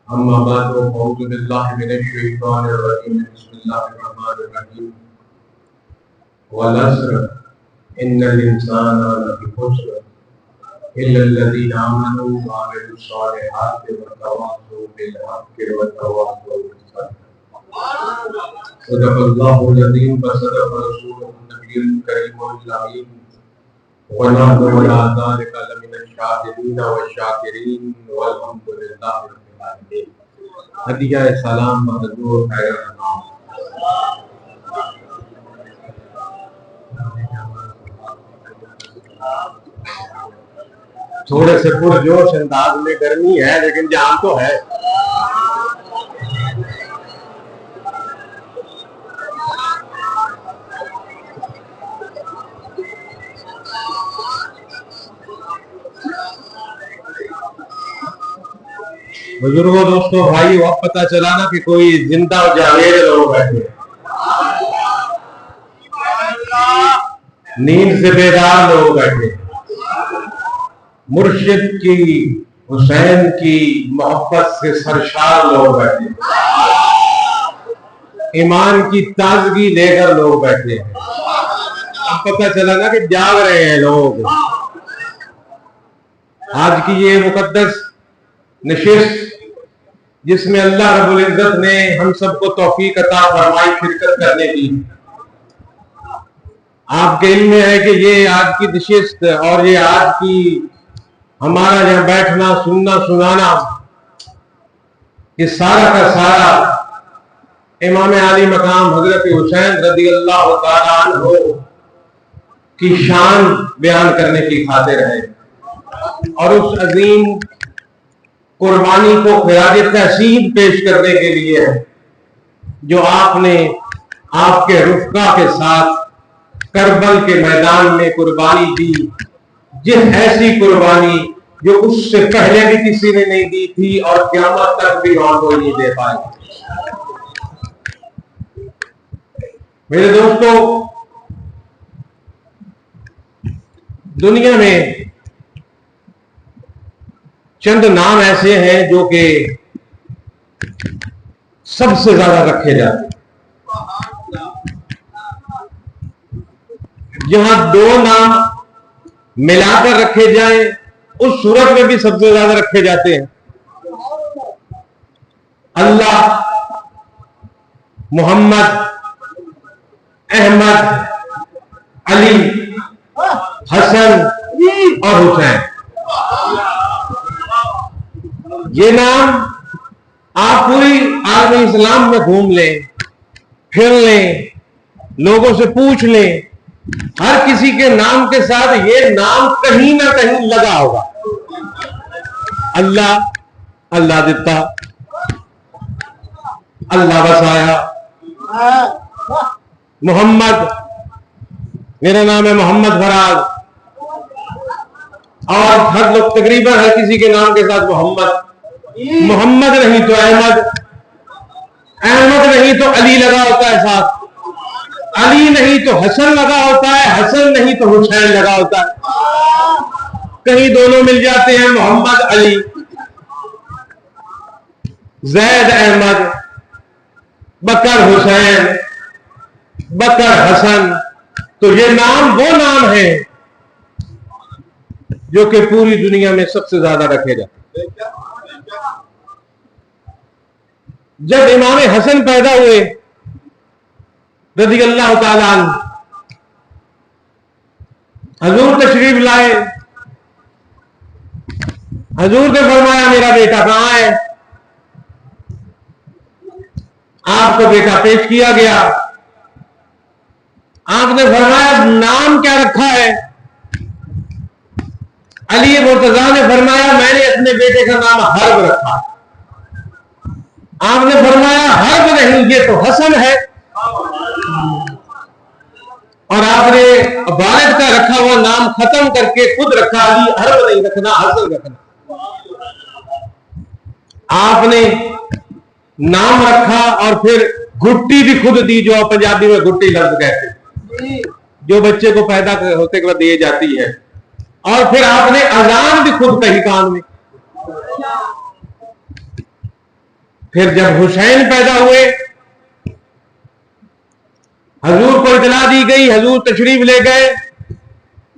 أما بعد فأعوذ بالله من الشيطان الرجيم بسم الله الرحمن الرحيم والعصر إن الإنسان لفي خسر إلا الذين آمنوا وعملوا الصالحات وتواصوا بالحق وتواصوا بالصبر صدق الله العظيم وصدق رسوله النبي الكريم الأمين ونحن على ذلك لمن الشاهدين والشاكرين والحمد لله رب العالمين. ہدیہ سلام حضور خیر انام. تھوڑے سے پرجوش انداز میں گرمی ہے لیکن جان تو ہے. بزرگوں دوستوں بھائی وقت پتہ چلا نا کہ کوئی زندہ اور جاوید لوگ بیٹھے نیند سے بیدار لوگ بیٹھے مرشد کی حسین کی محبت سے سرشار لوگ بیٹھے ایمان کی تازگی لے کر لوگ بیٹھے ہیں. اب پتہ چلا نا کہ جاگ رہے ہیں لوگ. آج کی یہ مقدس نشست جس میں اللہ رب العزت نے ہم سب کو توفیق عطا فرمائی شرکت کرنے کی. آپ کے علم میں ہے کہ یہ آج کی نشست اور یہ آج کی ہمارا یہاں بیٹھنا سننا سنانا یہ سارا کا سارا امام عالی مقام حضرت حسین رضی اللہ تعالیٰ عنہ کی شان بیان کرنے کی خاطر ہے اور اس عظیم قربانی کو خراج تحسین پیش کرنے کے لیے ہے جو آپ نے آپ کے رفقا کے ساتھ کربل کے میدان میں قربانی دی. جس ایسی قربانی جو اس سے پہلے بھی کسی نے نہیں دی تھی اور قیامت تک بھی اور کوئی نہیں دے پائے. میرے دوستو دنیا میں چند نام ایسے ہیں جو کہ سب سے زیادہ رکھے جاتے ہیں. جہاں دو نام ملا کر رکھے جائیں اس صورت میں بھی سب سے زیادہ رکھے جاتے ہیں. اللہ، محمد، احمد، علی، حسن اور حسین. یہ نام آپ پوری عالم اسلام میں گھوم لیں پھر لیں لوگوں سے پوچھ لیں ہر کسی کے نام کے ساتھ یہ نام کہیں نہ کہیں لگا ہوگا. اللہ، اللہ دیتا، اللہ بسایا. محمد، میرا نام ہے محمد فراز. اور ہر لوگ تقریباً ہر کسی کے نام کے ساتھ محمد. محمد نہیں تو احمد، احمد نہیں تو علی لگا ہوتا ہے ساتھ، علی نہیں تو حسن لگا ہوتا ہے، حسن نہیں تو حسین لگا ہوتا ہے. کہیں دونوں مل جاتے ہیں محمد علی، زید احمد، بکر حسین، بکر حسن. تو یہ نام وہ نام ہے جو کہ پوری دنیا میں سب سے زیادہ رکھے جاتے ہیں. جب امام حسن پیدا ہوئے رضی اللہ تعالیٰ عنہ، حضور تشریف لائے. حضور نے فرمایا میرا بیٹا کہاں ہے؟ آپ کو بیٹا پیش کیا گیا. آپ نے فرمایا نام کیا رکھا ہے؟ علی مرتضیٰ نے فرمایا میں نے اپنے بیٹے کا نام حرب رکھا. آپ نے فرمایا حرب نہیں یہ تو حسن ہے. اور آپ نے والد کا رکھا ہوا نام ختم کر کے خود رکھا علی. حرب نہیں رکھنا، حسن رکھنا. آپ نے نام رکھا اور پھر گھٹی بھی خود دی جو پنجابی میں گھٹی لفظ کہتے ہیں جو بچے کو پیدا ہوتے کے بعد دی جاتی ہے. اور پھر آپ نے اذان بھی خود کہی کان میں. پھر جب حسین پیدا ہوئے، حضور کو اطلاع دی گئی، حضور تشریف لے گئے،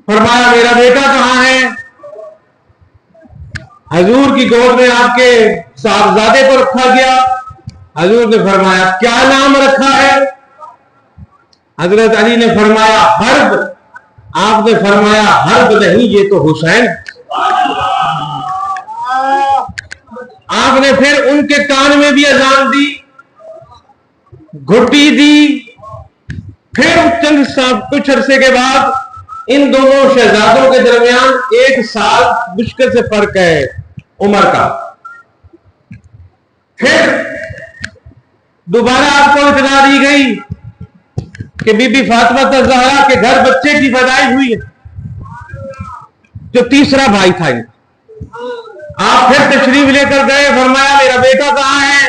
فرمایا میرا بیٹا کہاں ہے؟ حضور کی گود میں آپ کے صاحبزادے کو رکھا گیا۔ حضور نے فرمایا کیا نام رکھا ہے؟ حضرت علی نے فرمایا حرب۔ آپ نے فرمایا حرب نہیں، یہ تو حسین۔ آپ نے پھر ان کے کان میں بھی اذان دی، گھٹی دی۔ پھر کچھ عرصے کے بعد ان دونوں شہزادوں کے درمیان 1 سال مشکل سے فرق ہے عمر کا۔ پھر دوبارہ آپ کو اطلاع دی گئی کہ بی بی فاطمہ الزہرا کے گھر بچے کی پیدائش ہوئی ہے، جو تیسرا بھائی تھا۔ آپ پھر تشریف لے کر گئے، فرمایا میرا بیٹا کہاں ہے؟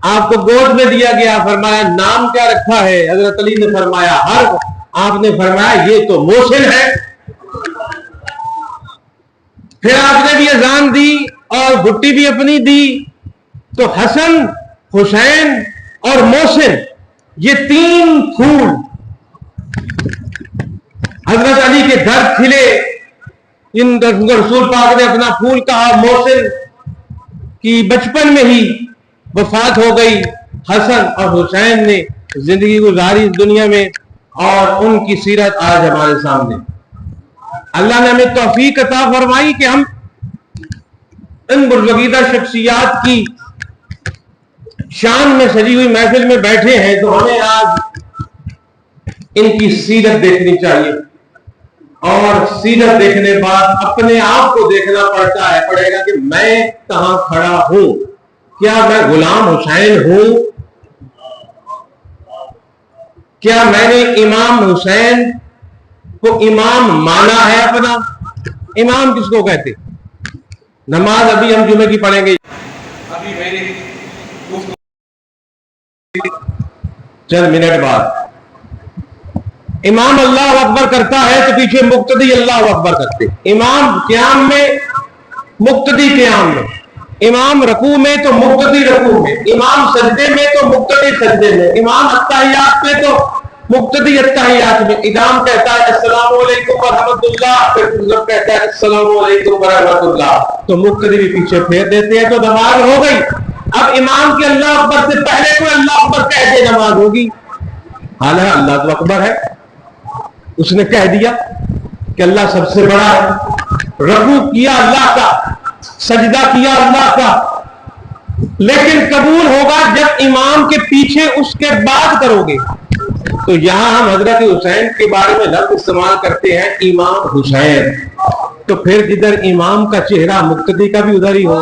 آپ کو گود میں دیا گیا، فرمایا نام کیا رکھا ہے؟ حضرت علی نے فرمایا حرب۔ آپ نے فرمایا یہ تو محسن ہے۔ پھر آپ نے بھی اذان دی اور گھٹی بھی اپنی دی، تو حسن، حسین اور محسن، یہ 3 پھول حضرت علی کے گھر کھلے۔ ان رسول پاک نے اپنا پھول کہا۔ محسن کی بچپن میں ہی وفات ہو گئی۔ حسن اور حسین نے زندگی گزاری اس دنیا میں، اور ان کی سیرت آج ہمارے سامنے۔ اللہ نے ہمیں توفیق عطا فرمائی کہ ہم ان برگزیدہ شخصیات کی شان میں سجی ہوئی محفل میں بیٹھے ہیں، تو ہمیں آج ان کی سیرت دیکھنی چاہیے، اور سیرت دیکھنے بعد اپنے آپ کو دیکھنا پڑے گا کہ میں کہاں کھڑا ہوں۔ کیا میں غلام حسین ہوں؟ کیا میں نے امام حسین کو امام مانا ہے اپنا؟ امام کس کو کہتے؟ نماز ابھی ہم جمعے کی پڑھیں گے، ابھی میری چند منٹ بعد۔ امام اللہ اکبر کرتا ہے تو پیچھے مقتدی اللہ اکبر کرتے۔ امام قیام میں، مقتدی قیام میں، امام رکوع میں تو مقتدی رکوع میں، امام سجدے میں تو مقتدی سجدے میں، امام اتحیات میں تو مقتدی اتحیات میں۔ امام کہتا ہے السلام علیکم ورحمۃ اللہ، پھر لوگ کہتا ہے السلام علیکم ورحمۃ اللہ، تو مقتدی بھی پیچھے پھیر دیتے ہیں، تو نماز ہو گئی۔ اب امام کے اللہ اکبر سے پہلے کوئی اللہ اکبر کہہ دے نماز ہوگی؟ حالانکہ اللہ تو اکبر ہے، اس نے کہہ دیا کہ اللہ سب سے بڑا ہے، رکوع کیا اللہ کا، سجدہ کیا اللہ کا، لیکن قبول ہوگا جب امام کے پیچھے اس کے بعد کرو گے۔ تو یہاں ہم حضرت حسین کے بارے میں لفظ استعمال کرتے ہیں امام حسین، تو پھر جدھر امام کا چہرہ مقتدی کا بھی ادھر ہی ہو۔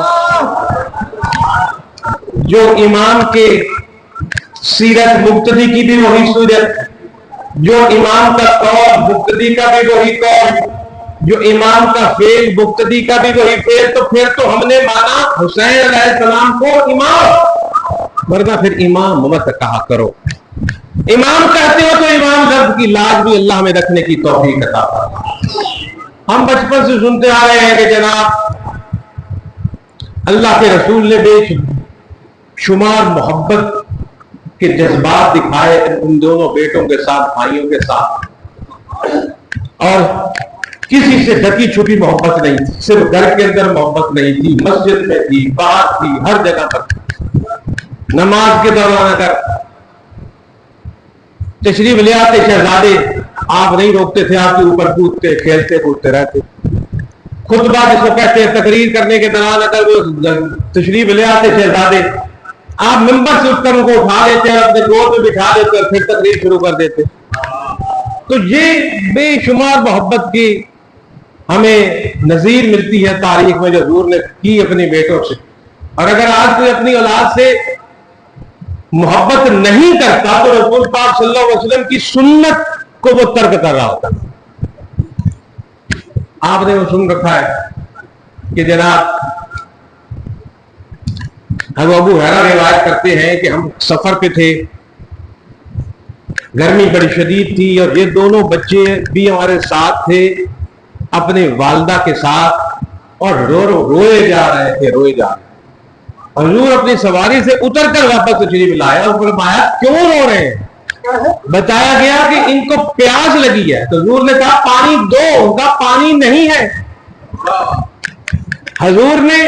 جو امام کے سیرت مقتدی کی بھی وہی سیرت، جو امام کا قول مقتدی کا بھی وہی قول، جو امام کا فعل مقتدی کا بھی وہی فعل، تو پھر ہم نے مانا حسین علیہ السلام کو امام، ورنہ پھر امام مت کہا کرو۔ امام کہتے ہو تو امام لفظ کی لاج بھی اللہ میں رکھنے کی توفیق عطا فرمائے۔ ہم بچپن سے سنتے آ رہے ہیں کہ جناب اللہ کے رسول نے بے شمار محبت کے جذبات دکھائے ان دونوں بیٹوں کے ساتھ، بھائیوں کے ساتھ، اور کسی سے ڈھکی چھپی محبت نہیں تھی، صرف گھر کے اندر محبت نہیں تھی، مسجد میں تھی، باہر تھی، ہر جگہ پر۔ نماز کے دوران اگر تشریف لے آتے شہزادے، آپ نہیں روکتے تھے، آپ کے اوپر کودتے کھیلتے کودتے رہتے۔ خطبہ جس کو کہتے ہیں، تقریر کرنے کے دوران اگر وہ تشریف لے آتے شہزادے، آپ ممبر سے اٹھ کر ان کو اٹھا لیتے اور اپنے گود میں بٹھا دیتے اور پھر تقریر شروع کر دیتے۔ تو یہ بے شمار محبت کی ہمیں نظیر ملتی ہے تاریخ میں جو حضور نے کی اپنی بیٹوں سے۔ اور اگر آج کوئی اپنی اولاد سے محبت نہیں کرتا تو رسول پاک صلی اللہ علیہ وسلم کی سنت کو وہ ترک کر رہا ہوتا۔ آپ نے وہ سن رکھا ہے کہ جناب ابو ہریرہ روایت کرتے ہیں کہ ہم سفر پہ تھے، گرمی بڑی شدید تھی، اور یہ دونوں بچے بھی ہمارے ساتھ تھے اپنے والدہ کے ساتھ، اور روئے جا رہے تھے۔ حضور اپنی سواری سے اتر کر واپس تشریف لائے اور فرمایا کیوں رو رہے ہیں؟ بتایا گیا کہ ان کو پیاس لگی ہے. تو حضور نے کہا پانی دو. ان کا پانی نہیں ہے. حضور نے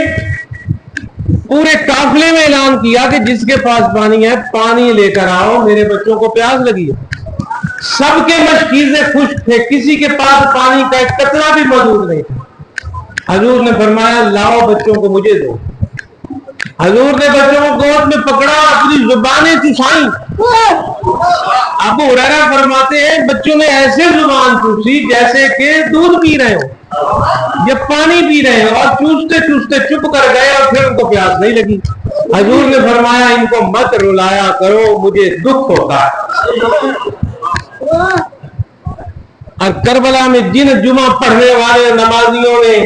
پورے قافلے میں اعلان کیا کہ جس کے پاس پانی ہے پانی لے کر آؤ، میرے بچوں کو پیاس لگی ہے. سب کے مشکیزیں خشک تھے، کسی کے پاس پانی کا ایک قطرہ بھی موجود نہیں تھا. حضور نے فرمایا لاؤ بچوں کو مجھے دو. حضور نے بچوں کو گود میں پکڑا، اپنی زبانیں چوسائیں. ابو ہریرہ فرماتے ہیں بچوں نے ایسے زبان چوسی جیسے کہ دودھ پی رہے ہو یا پانی پی رہے ہو، اور چوستے چوستے چپ کر گئے اور پھر ان کو پیاس نہیں لگی. حضور نے فرمایا ان کو مت رلایا کرو، مجھے دکھ ہوتا ہے. اور کربلا میں جن جمعہ پڑھنے والے نمازیوں نے،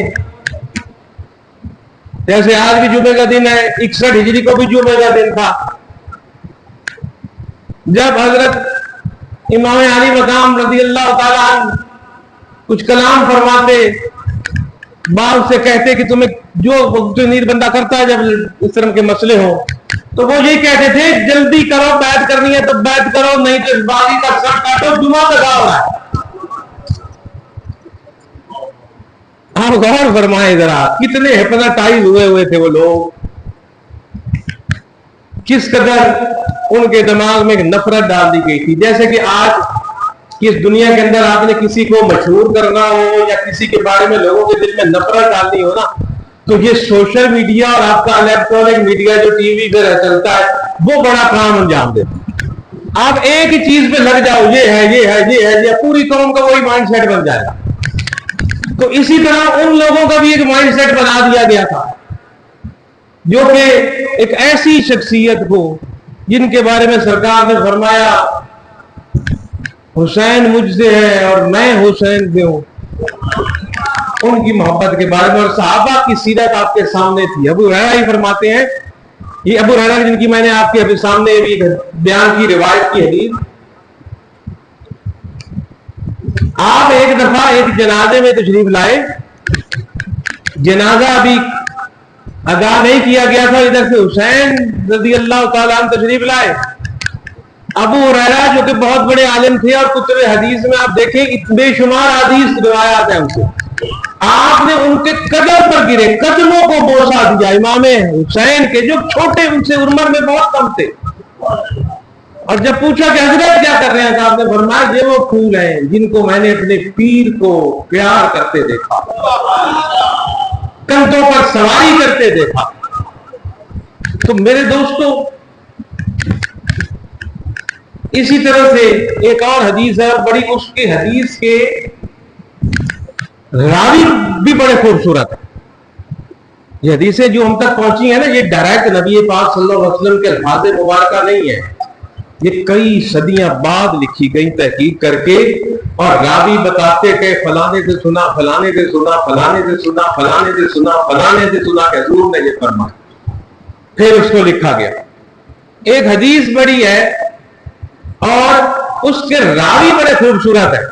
جیسے آج بھی جمعے کا دن ہے، 61 ہجری کو بھی جمعے کا دن تھا، جب حضرت امام علی مقام رضی اللہ تعالیٰ عنہ کچھ کلام فرماتے، باپ سے کہتے کہ تمہیں جو نیند بندہ کرتا ہے جب اس طرح کے مسئلے ہوں، تو وہ یہی کہتے تھے جلدی کرو، بیعت کرنی ہے تو بیعت کرو، نہیں تو اس باغی کا سر کاٹو، جمعہ لگا ہوا ہے. آپ غور فرمائیں ذرا کتنے ہپناٹائز ہوئے تھے وہ لوگ، کس قدر ان کے دماغ میں نفرت ڈال دی گئی تھی. جیسے کہ آج اس دنیا کے اندر آپ نے کسی کو مشہور کرنا ہو یا کسی کے بارے میں لوگوں کے دل میں نفرت ڈالنی ہو نا، تو یہ سوشل میڈیا اور آپ کا الیکٹرانک میڈیا جو ٹی وی پہ چلتا ہے وہ بڑا کام انجام دیتا ہے. آپ ایک ہی چیز پہ لگ جاؤ، یہ ہے یہ ہے یہ ہے یہ، پوری قوم کا وہی مائنڈ سیٹ بن جائے گا. تو اسی طرح ان لوگوں کا بھی ایک مائنڈ سیٹ بنا دیا گیا تھا، جو کہ ایک ایسی شخصیت کو جن کے بارے میں سرکار نے فرمایا حسین مجھ سے ہے اور میں حسین سے ہوں، ان کی محبت کے بارے میں اور صحابہ کی سیرت آپ کے سامنے تھی. ابو ہریرہ ہی فرماتے ہیں، یہ ابو ہریرہ جن کی میں نے آپ کے سامنے بھی بیان کی روایت کی حدیث، آپ ایک دفعہ ایک جنازے میں تشریف لائے، جنازہ ابھی ادا نہیں کیا گیا تھا، ادھر سے حسین رضی اللہ تعالیٰ عنہ تشریف لائے. ابو ہریرہ جو کہ بہت بڑے عالم تھے اور کتب حدیث میں آپ دیکھیں بے شمار حدیث روایات ہیں ان سے، آپ نے ان کے قدم پر گرے، قدموں کو بوسا دیا امام حسین کے، جو چھوٹے ان سے عمر میں بہت کم تھے. اور جب پوچھا کہ حضرت کیا کر رہے ہیں، تو آپ نے فرمایا یہ وہ پھول ہیں جن کو میں نے اپنے پیر کو پیار کرتے دیکھا، کندھوں پر سواری کرتے دیکھا. تو میرے دوستو اسی طرح سے ایک اور حدیث ہے بڑی، اس کی حدیث کے راوی بھی بڑے خوبصورت ہیں. یہ حدیثیں جو ہم تک پہنچی ہیں نا، یہ ڈائریکٹ نبی پاک صلی اللہ علیہ وسلم کے الفاظ مبارکہ نہیں ہے، یہ کئی صدیاں بعد لکھی گئی تحقیق کر کے، اور راوی بتاتے کہ فلانے سے سنا، فلانے سے سنا، فلانے سے سنا، فلانے سے سنا، فلانے سے سنا کہ حضور نے یہ فرمایا، پھر اس کو لکھا گیا. ایک حدیث بڑی ہے اور اس کے راوی بڑے خوبصورت ہیں.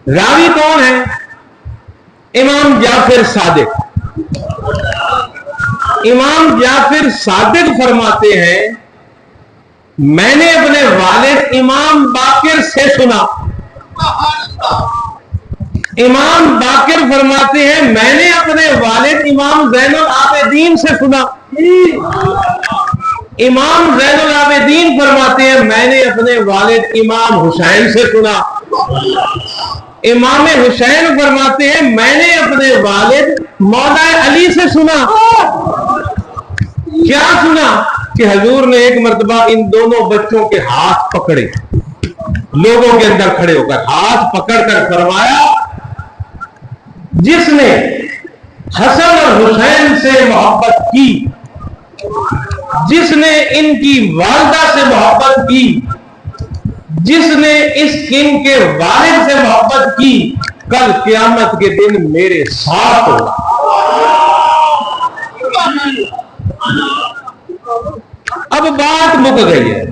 راوی کون ہے؟ امام جعفر صادق. امام جعفر صادق فرماتے ہیں میں نے اپنے والد امام باقر سے سنا. امام باقر فرماتے ہیں میں نے اپنے والد امام زین العابدین سے سنا. امام زین العابدین فرماتے ہیں میں نے اپنے والد امام حسین سے سنا. امام حسین فرماتے ہیں میں نے اپنے والد مولا علی سے سنا. کیا سنا؟ کہ حضور نے ایک مرتبہ ان دونوں بچوں کے ہاتھ پکڑے، لوگوں کے اندر کھڑے ہو کر ہاتھ پکڑ کر فرمایا جس نے حسن اور حسین سے محبت کی، جس نے ان کی والدہ سے محبت کی، جس نے اس ان کے والد سے محبت کی، کل قیامت کے دن میرے ساتھ ہوگا. اب بات مک گئی ہے،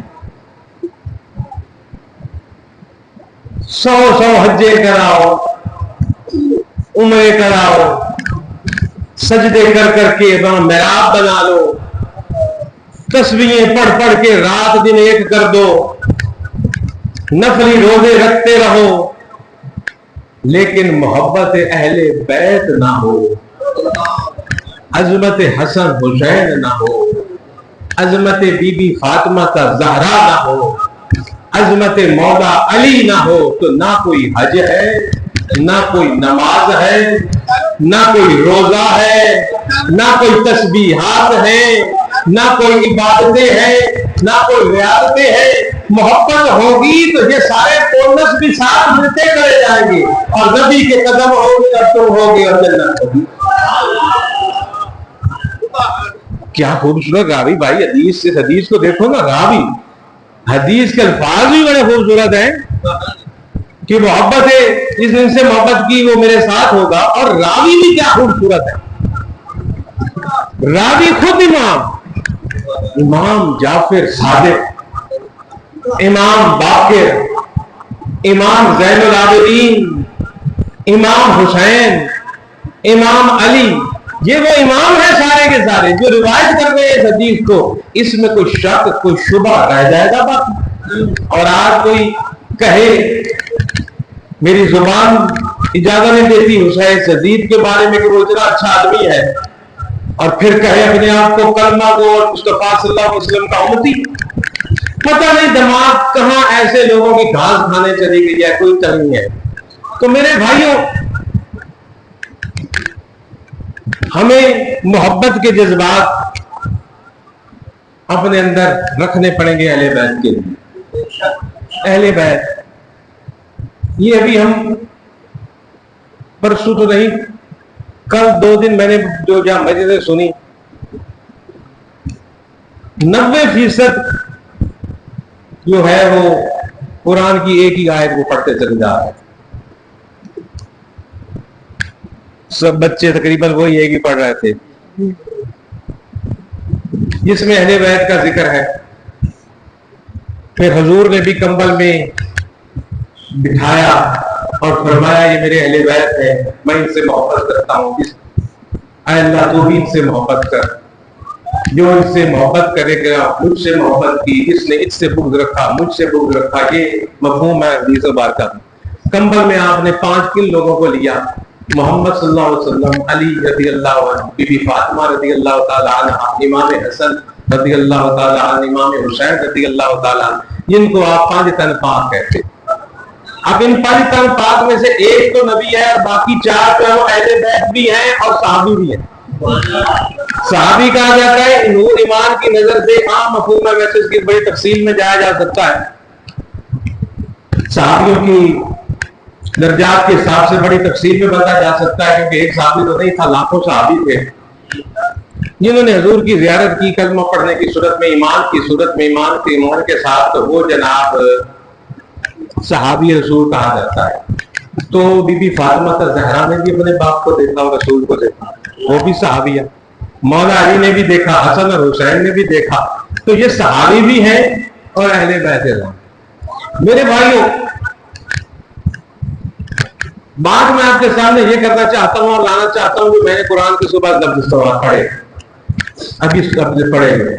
100 حجے کراؤ، عمرے کراؤ، سجدے کر کر کے وہاں محراب بنا لو، تسبیحیں پڑھ پڑھ کے رات دن ایک کر دو، نفلی روزے رکھتے رہو، لیکن محبت اہل بیت نہ ہو، عظمت حسن حسین نہ ہو، عظمت بی بی فاطمہ کا زہرا نہ ہو، عظمت مولا علی نہ ہو، تو نہ کوئی حج ہے، نہ کوئی نماز ہے، نہ کوئی روزہ ہے، نہ کوئی تسبیحات ہیں، نہ کوئی عبادتیں ہیں، نہ کوئی ریاضتیں ہیں۔ محبت ہوگی تو یہ سارے بونس بھی ساتھ ملتے کرے جائیں گے، اور نبی کے قدم ہوگی اور تم ہوگی اور جنت ہوگی۔ کیا خوبصورت راوی بھائی، حدیث سے حدیث کو دیکھو نا، راوی حدیث کے الفاظ بھی بڑے خوبصورت ہیں کہ محبت ہے، جس نے سے محبت کی وہ میرے ساتھ ہوگا، اور راوی بھی کیا خوبصورت ہے، راوی خود امام جعفر صادق، امام باقر، امام زین العابدین، امام حسین، امام علی، یہ وہ امام ہیں سارے کے سارے جو روایت کر رہے ہیں اس حدیث کو۔ اس میں کوئی شک کوئی شبہ رہ جائے گا باقی؟ اور آج کوئی کہے، میری زبان اجازت نہیں دیتی حسین شدید کے بارے میں کہ وہ اتنا اچھا آدمی ہے، اور پھر کہے اپنے آپ کو کلمہ کو اور مصطفیٰ صلی اللہ علیہ وسلم کا امتی۔ پتہ نہیں دماغ کہاں ایسے لوگوں کی گھاس کھانے چلی گئی ہے، کوئی نہیں ہے۔ تو میرے بھائیوں، ہمیں محبت کے جذبات اپنے اندر رکھنے پڑیں گے اہل بیت کے لیے۔ اہل بیت یہ ابھی ہم پرسوں تو نہیں، کل 2 دن میں نے جو جہاں مسجدیں سنی، 90% جو ہے وہ قرآن کی ایک ہی آیت کو پڑھتے چلے جا رہے ہیں۔ سب بچے تقریباً وہی ایک ہی پڑھ رہے تھے، جس میں اہل بیت کا ذکر ہے۔ پھر حضور نے بھی کمبل میں بٹھایا اور فرمایا یہ میرے اہل بیت ہے، میں ان سے محبت کرتا ہوں، اے اللہ تو بھی ان سے محبت کر، جو ان سے محبت کرے گا مجھ سے محبت کی، جس نے اس سے بغض رکھا مجھ سے بغض رکھا۔ یہ مفہوم ہے حدیث مبارکہ۔ کمبل میں آپ نے 5 کن لوگوں کو لیا، محمد صلی اللہ علیہ وسلم، علی رضی اللہ عنہ، بی بی فاطمہ رضی اللہ تعالی عنہ، امام حسن رضی اللہ تعالی عنہ، امام حسین رضی اللہ تعالی عنہ، جن کو آپ 5 تن پاک کہتے۔ اب ان 5 تن پاک میں سے ایک تو نبی ہے، اور باقی 4 جو وہ اہل بیت بھی ہیں اور صحابی بھی ہیں۔ صحابی کہا جاتا ہے نور ایمان کی نظر سے عام مفہوم ہے، ویسے اس کی بڑی تفصیل میں جایا جا سکتا ہے، صحابیوں کی درجات کے حساب سے بڑی تفصیل میں بتا جا سکتا ہے، کیونکہ ایک صحابی تو نہیں تھا، لاکھوں صحابی تھے جنہوں نے حضور کی زیارت کی، کلمہ پڑھنے کی صورت میں، ایمان کی صورت میں، ایمان کے ایمان کے ساتھ، تو وہ جناب صحابی رسول کہا جاتا ہے۔ تو بی بی فاطمہ زہرا نے بھی اپنے باپ کو دیکھا اور رسول کو دیکھا، وہ بھی صحابی ہے۔ مولا علی نے بھی دیکھا، حسن اور حسین نے بھی دیکھا، تو یہ صحابی بھی ہیں اور اہل بیت ہیں۔ میرے بھائیوں، بات میں آپ کے سامنے یہ کرنا چاہتا ہوں اور لانا چاہتا ہوں کہ میں نے قرآن کی صبح لفظ استوا پڑھے، ابھی لفظ پڑھے ہوئے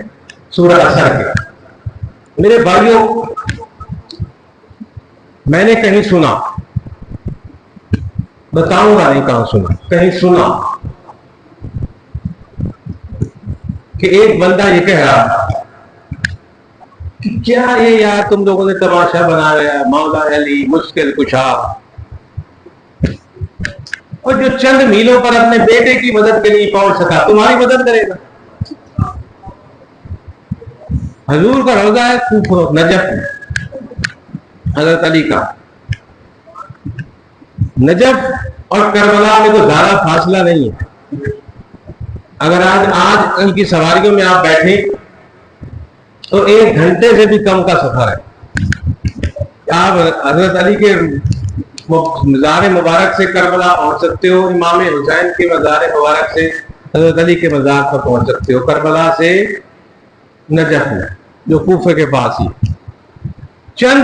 سورہ اثر کے۔ میرے بھائیوں، میں نے کہیں سنا، بتاؤں گا نہیں کہاں سنا، کہیں سنا کہ ایک بندہ یہ کہہ رہا کہ کیا یہ یار تم لوگوں نے تماشا بنا رہا ہے، مولا علی مشکل کشا، اور جو چند میلوں پر اپنے بیٹے کی مدد کے لیے پہنچ سکا تمہاری مدد کرے گا۔ حضور کا روضہ ہے کوفہ نجف، حضرت علی کا نجف اور کربلا میں تو زیادہ فاصلہ نہیں ہے۔ اگر آج ان کی سواریوں میں آپ بیٹھیں تو 1 گھنٹے سے بھی کم کا سفر ہے، آپ حضرت علی کے مزار مبارک سے کربلا پہنچ سکتے ہو، امام حسین کے مزار مبارک سے حضرت علی کے مزار پر پہنچ سکتے ہو، کربلا سے نجف میں جو کوفہ کے پاس ہی۔ چند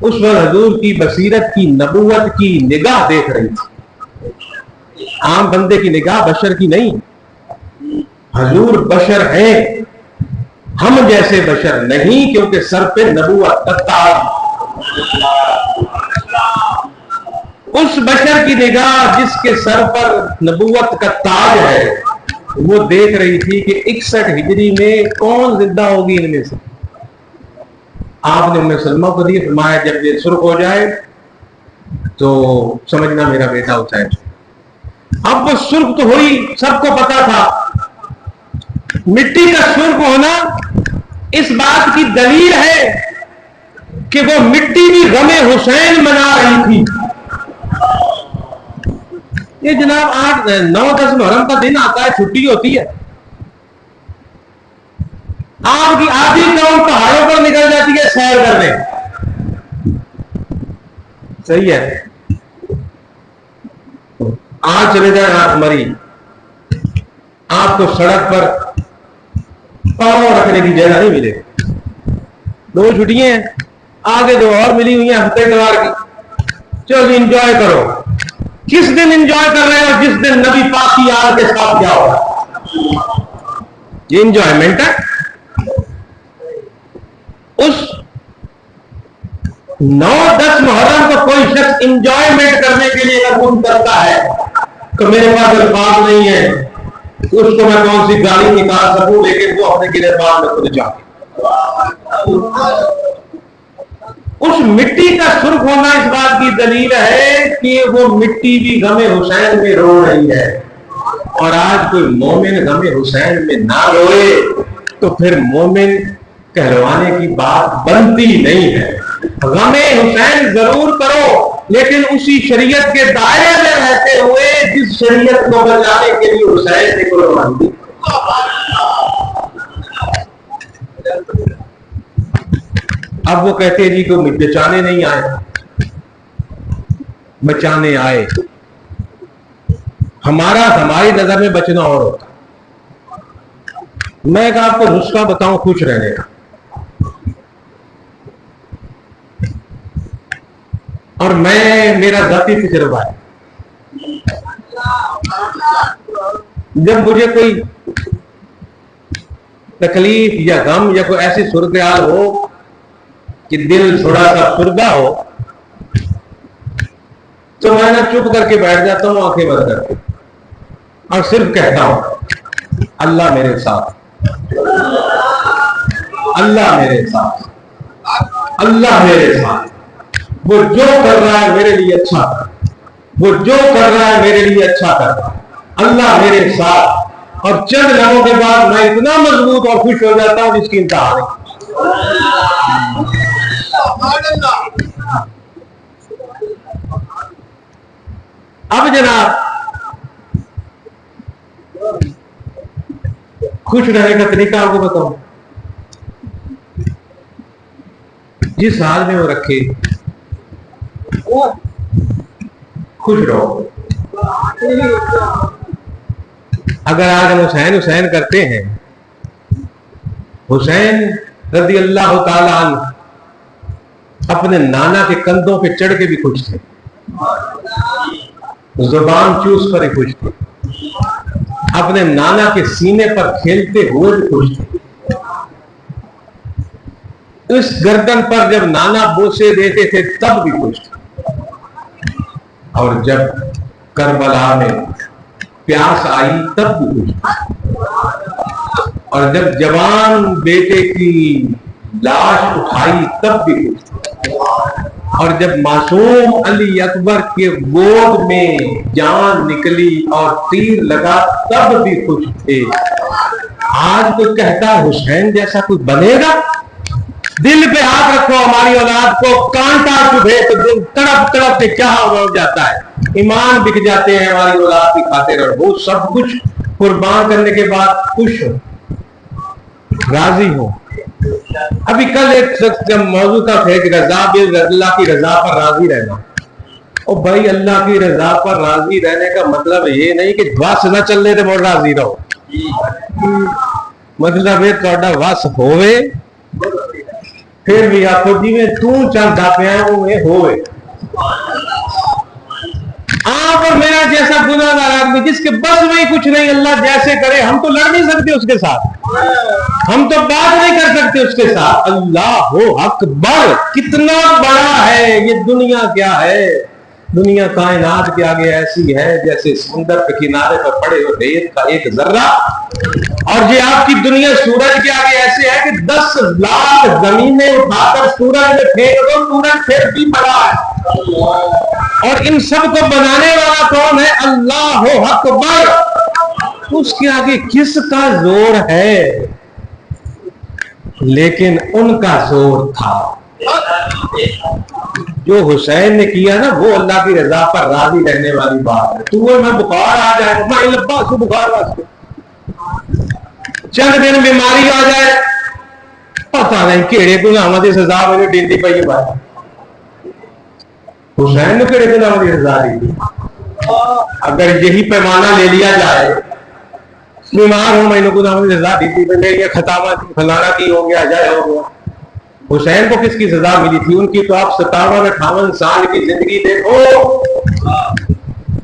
اس وقت حضور کی بصیرت کی نبوت کی نگاہ دیکھ رہی تھی، عام بندے کی نگاہ، بشر کی نہیں۔ حضور بشر ہیں، ہم جیسے بشر نہیں، کیونکہ سر پہ نبوت کا تاج۔ اس بشر کی نگاہ جس کے سر پر نبوت کا تاج ہے، وہ دیکھ رہی تھی کہ 61 ہجری میں کون زندہ ہوگی ان میں سے۔ آپ نے ام سلمہ کو دی، فرمایا جب یہ سرخ ہو جائے تو سمجھنا میرا بیٹا حسین۔ اب وہ سرخ تو ہوئی، سب کو پتا تھا۔ مٹی کا سرخ ہونا اس بات کی دلیل ہے کہ وہ مٹی بھی غم حسین منا رہی تھی۔ یہ جناب 8 9 10 محرم کا دن آتا ہے، چھٹی ہوتی ہے، آپ کی آدھی قوم پہاڑوں پر نکل جاتی ہے سیر کرنے، صحیح ہے؟ آج چلے جائیں آپ مری، آپ کو سڑک پر پاؤں رکھنے کی جگہ نہیں ملے۔ 2 چھٹیاں ہیں، آگے 2 اور ملی ہوئی ہیں ہفتے اتوار کی، چلو انجوائے کرو۔ کس دن انجوائے کر رہے ہو؟ جس دن نبی پاک کی یاد کے ساتھ کیا ہوگا، یہ انجوائمنٹ ہے۔ اس 9-10 محرم کو کوئی شخص انجوائمنٹ کرنے کے لیے اگر فون کرتا ہے تو میرے پاس الفاظ نہیں ہے اس کو میں کون سی گاڑی نکال سکوں، لیکن وہ اپنے گربان میں خود جا کے اس مٹی کا سرخ ہونا اس بات کی دلیل ہے کہ وہ مٹی بھی غم حسین میں رو رہی ہے۔ اور آج کوئی مومن غم حسین میں نہ روئے تو پھر مومن کہلوانے کی بات بنتی نہیں ہے۔ غم حسین ضرور کرو، لیکن اسی شریعت کے دائرے میں رہتے ہوئے جس شریعت کو بچانے کے لیے حسین نے قربانی دی۔ اب وہ کہتے ہیں جی کو بچانے نہیں آئے، بچانے آئے۔ ہماری نظر میں بچنا اور ہوتا۔ میں ایک آپ کو نسخہ بتاؤں خوش رہنے کا، اور میرا ذاتی تجربہ ہے۔ جب مجھے کوئی تکلیف یا غم یا کوئی ایسی صورتحال ہو کہ دل تھوڑا سا فردا ہو تو میں نہ چپ کر کے بیٹھ جاتا ہوں آنکھیں بند کر کے، اور صرف کہتا ہوں اللہ میرے ساتھ، اللہ میرے ساتھ، اللہ میرے ساتھ۔ وہ جو کر رہا ہے میرے لیے اچھا کر، وہ جو کر رہا ہے میرے لیے اچھا کر، اللہ میرے ساتھ۔ اور چند لمحوں کے بعد میں اتنا مضبوط اور خوش ہو جاتا ہوں جس کی انتہا نہیں۔ اب جناب خوش رہنے کا طریقہ آپ کو بتاؤں، جس حال میں وہ رکھے خوش رہو۔ اگر آج ہم حسین حسین کرتے ہیں، حسین رضی اللہ تعالی عنہ اپنے نانا کے کندھوں پہ چڑھ کے بھی خوش تھے، زبان چوس کر ہی خوش تھے، اپنے نانا کے سینے پر کھیلتے ہوئے بھی خوش تھے، اس گردن پر جب نانا بوسے دیتے تھے تب بھی خوش تھے، اور جب کربلا میں پیاس آئی تب بھی خوش تھے، اور جب جوان بیٹے کی لاش اٹھائی تب بھی خوش تھے، اور جب معصوم علی اکبر کے گود میں جان نکلی اور تیر لگا تب بھی خوش تھے۔ آج کوئی کہتا حسین جیسا کوئی بنے گا؟ دل پہ ہاتھ رکھو، ہماری اولاد کو کانٹا چبھے تو دل تڑپ تڑپ کے کیا ہو جاتا ہے، ایمان بک جاتے ہیں ہماری اولاد کی خاطر، اور وہ سب کچھ قربان کرنے کے بعد خوش ہو، راضی ہو۔ ابھی کل ایک موضوع کا تھا کہ رضا اللہ کی رضا پر راضی رہنا۔ اور بھائی اللہ کی رضا پر راضی رہنے کا مطلب یہ نہیں کہ وس نہ چلنے تے مڑ راضی رہو، مطلب یہ تہاڈا وس ہوے پھر بھی آخو جی میں چند پیا وہ ہوئے آپ اور میرا جیسا گناہگار آدمی جس کے بس میں ہی کچھ نہیں، اللہ جیسے کرے، ہم تو لڑ نہیں سکتے اس کے ساتھ، ہم تو بات نہیں کر سکتے اس کے ساتھ۔ اللہ اکبر، کتنا بڑا ہے یہ دنیا! کیا ہے دنیا؟ کائنات کے آگے ایسی ہے جیسے سمندر کے کنارے پر پڑے ہوئے ریت کا ایک ذرہ، اور یہ آپ کی دنیا سورج کے آگے ایسے ہے کہ 10 لاکھ زمینیں اٹھا کر سورج میں پھینک دو، سورج پھر بھی بڑا ہے۔ اور ان سب کو بنانے والا کون ہے؟ اللہ اکبر۔ اس کے آگے کس کا زور ہے؟ لیکن ان کا زور تھا۔ جو حسین نے کیا نا وہ اللہ کی رضا پر راضی رہنے والی بات ہے۔ تو وہ میں بخار آ جائے، میں لبا سے بخار واسطے چند دن بیماری آ جائے، پتہ نہیں کیڑے گناہاں دی سزا مجھے ڈیندی پئی ہے۔ حسین نے کیڑے گناہاں دی سزا دی؟ اگر یہی پیمانہ لے لیا جائے، بیمار ہوں میں نے گناہاں دی سزا دی تھی، میری خطابہ فلانا کی ہو گیا، جائے ہو گیا۔ حسین کو کس کی سزا ملی تھی؟ ان کی تو آپ 57-58 سال کی زندگی دیکھو،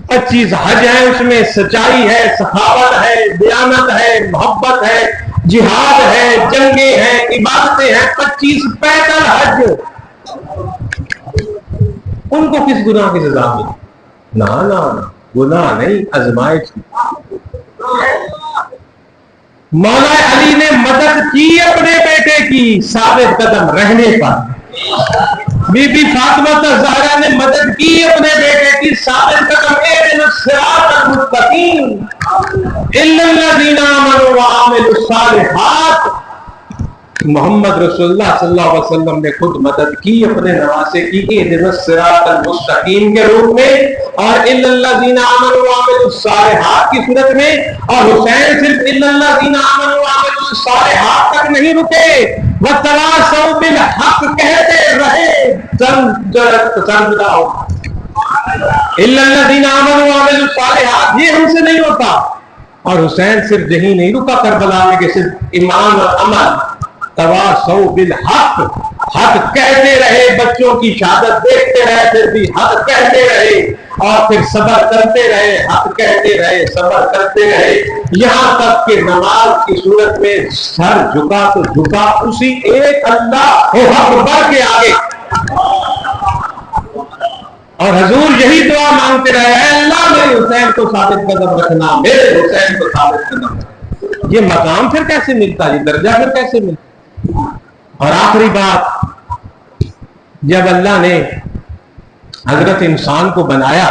25 حج ہے، اس میں سچائی ہے، سخاوت ہے، دیانت ہے، محبت ہے، جہاد ہے، جنگیں ہیں، عبادتیں ہیں، 25 پیدل حج۔ ان کو کس گناہ کی سزا ملی؟ نہ گناہ نہیں، آزمائش۔ مولا علی نے مدد کی اپنے بیٹے کی ثابت قدم رہنے پر، بی بی فاطمہ الزہرا نے مدد کی اپنے بیٹے کی ثابت قدم، اہدنا الصراط المستقیم الا الذین آمنوا وعملوا الصالحات۔ محمد رسول اللہ صلی اللہ علیہ وسلم نے خود مدد کی اپنے نواسے کی اہدنا الصراط المستقیم کے روپ میں، اور الا الذین آمنوا وعملوا الصالحات کی صورت میں۔ اور حسین صرف الا الذین آمنوا وعملوا الصالحات تک نہیں رکے، وتواصوا بالحق کہتے رہے، الا الذین آمنوا وعملوا الصالحات، یہ ہم سے نہیں ہوتا۔ اور حسین صرف یہی نہیں رکا کربلا میں کہ صرف ایمان اور عمل، تواصوا بالحق، حق کہتے رہے، بچوں کی شہادت دیکھتے رہے پھر بھی حق کہتے رہے، اور پھر صبر کرتے رہے، حق کہتے رہے، صبر کرتے رہے، یہاں تک کہ نماز کی صورت میں سر جھکا تو جھکا اسی ایک اللہ اکبر کے آگے، اور حضور یہی دعا مانگتے رہے، اے اللہ میرے حسین کو ثابت قدم رکھنا، میرے حسین کو ثابت قدم رکھنا۔ یہ مقام پھر کیسے ملتا، یہ درجہ پھر کیسے ملتا؟ اور آخری بات، جب اللہ نے حضرت انسان کو بنایا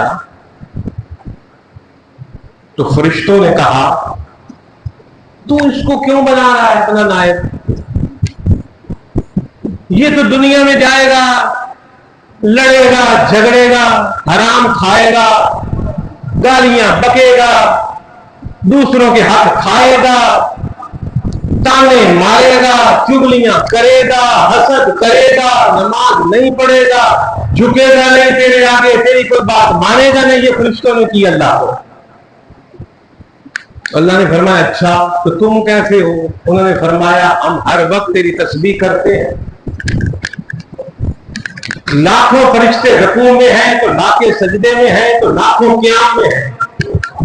تو فرشتوں نے کہا تو اس کو کیوں بنا رہا ہے اپنا نائب؟ یہ تو دنیا میں جائے گا، لڑے گا، جھگڑے گا، حرام کھائے گا، گالیاں بکے گا، دوسروں کے حق کھائے گا، تانے مارے گا، چگلیاں کرے گا، حسد کرے گا، نماز نہیں پڑھے گا، جھکے گا نہیں تیرے آگے، تیری کوئی بات مانے گا نہیں۔ یہ فرشتوں نے کی اللہ کو۔ اللہ نے فرمایا اچھا تو تم کیسے ہو؟ انہوں نے فرمایا ہم ہر وقت تیری تسبیح کرتے ہیں، لاکھوں فرشتے رکوع میں ہیں تو لاکھیں سجدے میں ہیں تو لاکھوں قیام میں ہیں،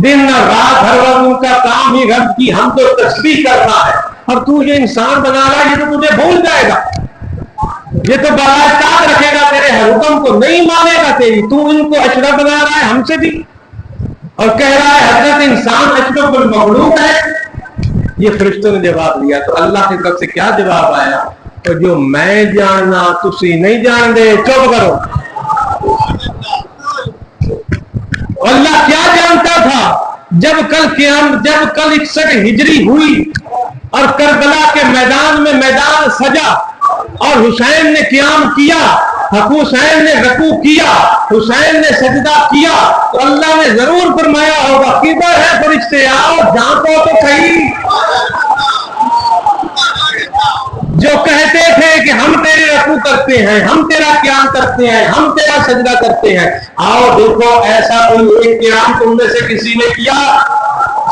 دن رات ہر وقت ان کا کام ہی رب کی ہم تو تسبیح کرنا ہے، اور تو یہ انسان بنا رہا ہے، یہ تو تجھے بھول جائے گا، یہ تو بالاحساب رکھے گا، تیرے حکم کو نہیں مانے گا تیری، تو ان کو اشرف بنا رہا ہے ہم سے بھی، اور کہہ رہا ہے حضرت انسان اشرف المخلوق ہے۔ یہ فرشتوں نے جواب دیا، تو اللہ کی طرف سے کیا جواب آیا؟ تو جو میں جاننا تسی نہیں جان دے، چپ کرو۔ اللہ کیا جانتا تھا؟ جب کل 61 ہجری ہوئی اور کربلا کے میدان میں میدان سجا اور حسین نے قیام کیا، حسین نے رکوع کیا، حسین نے سجدہ کیا، تو اللہ نے ضرور فرمایا ہوگا کدھر ہے فرشتے، آؤ جھانکو تو صحیح۔ جو کہتے تھے کہ ہم تیرے رکوع کرتے ہیں، ہم تیرا قیام کرتے ہیں، ہم تیرا سجدہ کرتے ہیں، آؤ دیکھو ایسا کوئی ایک قیام تم میں سے کسی نے کیا؟